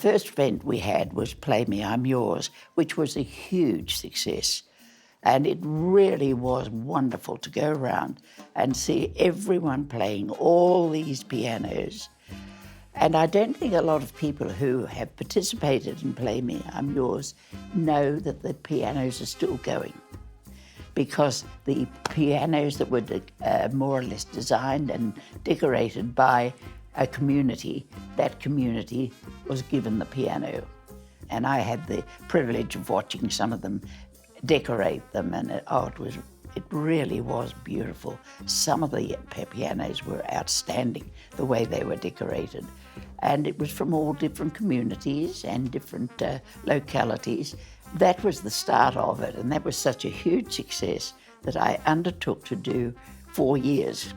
first event we had was Play Me, I'm Yours, which was a huge success. And it really was wonderful to go around and see everyone playing all these pianos. And I don't think a lot of people who have participated in Play Me, I'm Yours know that the pianos are still going, because the pianos that were more or less designed and decorated by a community, that community was given the piano. And I had the privilege of watching some of them decorate them, and it really was beautiful. Some of the pianos were outstanding, the way they were decorated. And it was from all different communities and different localities. That was the start of it, and that was such a huge success that I undertook to do 4 years,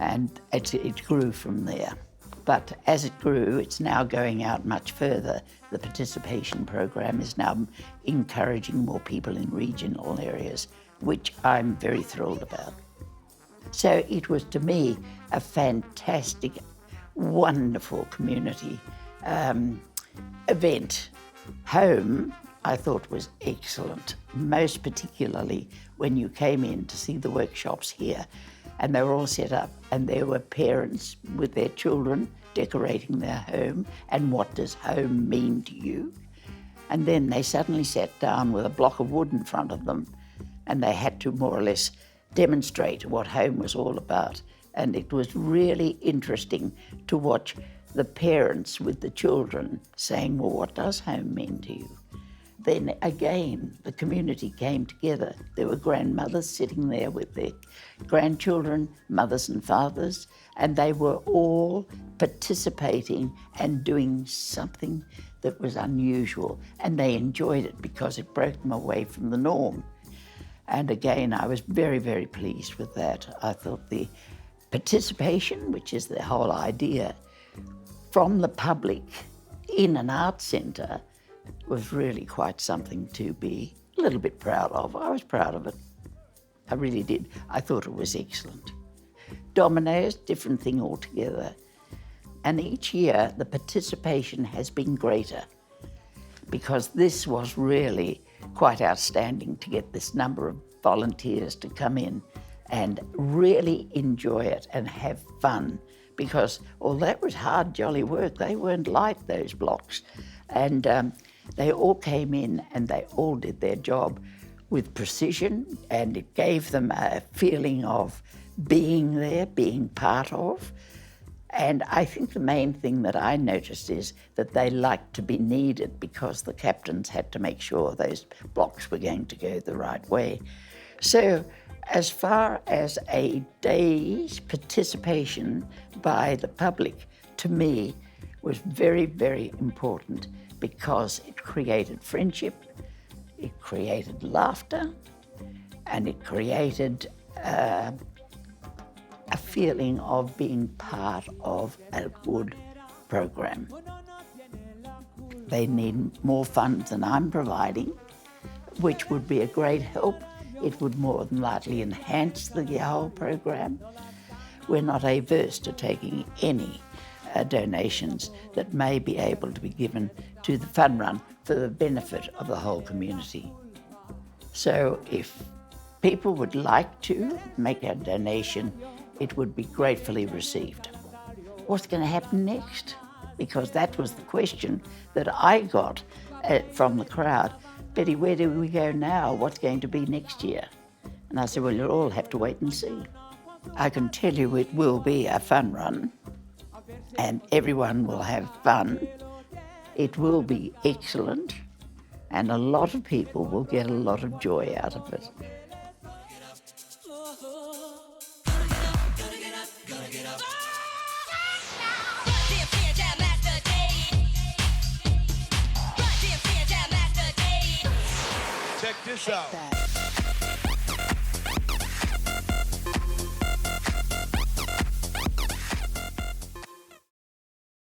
and it grew from there. But as it grew, it's now going out much further. The participation program is now encouraging more people in regional areas, which I'm very thrilled about. So it was, to me, a fantastic, wonderful community event. Home, I thought, was excellent, most particularly when you came in to see the workshops here, and they were all set up, and there were parents with their children decorating their home, and what does home mean to you? And then they suddenly sat down with a block of wood in front of them, and they had to more or less demonstrate what home was all about. And it was really interesting to watch the parents with the children saying, well, what does home mean to you? Then again, the community came together. There were grandmothers sitting there with their grandchildren, mothers and fathers, and they were all participating and doing something that was unusual, and they enjoyed it because it broke them away from the norm. And again, I was very, very pleased with that. I thought the participation, which is the whole idea, from the public in an art centre was really quite something to be a little bit proud of. I was proud of it. I really did. I thought it was excellent. Dominoes, different thing altogether. And each year the participation has been greater, because this was really quite outstanding to get this number of volunteers to come in and really enjoy it and have fun, because although it was hard, jolly work, they weren't light, those blocks. And they all came in and they all did their job with precision, and it gave them a feeling of being there, being part of. And I think the main thing that I noticed is that they liked to be needed, because the captains had to make sure those blocks were going to go the right way. So as far as a day's participation by the public, to me, was very, very important, because it created friendship, it created laughter, and it created a feeling of being part of a good program. They need more funds than I'm providing, which would be a great help. It would more than likely enhance the whole program. We're not averse to taking any donations that may be able to be given to the fun run for the benefit of the whole community. So if people would like to make a donation, it would be gratefully received. What's going to happen next? Because that was the question that I got from the crowd. Betty, where do we go now? What's going to be next year? And I said, well, you'll all have to wait and see. I can tell you it will be a fun run, and everyone will have fun. It will be excellent, and a lot of people will get a lot of joy out of it. Check this out.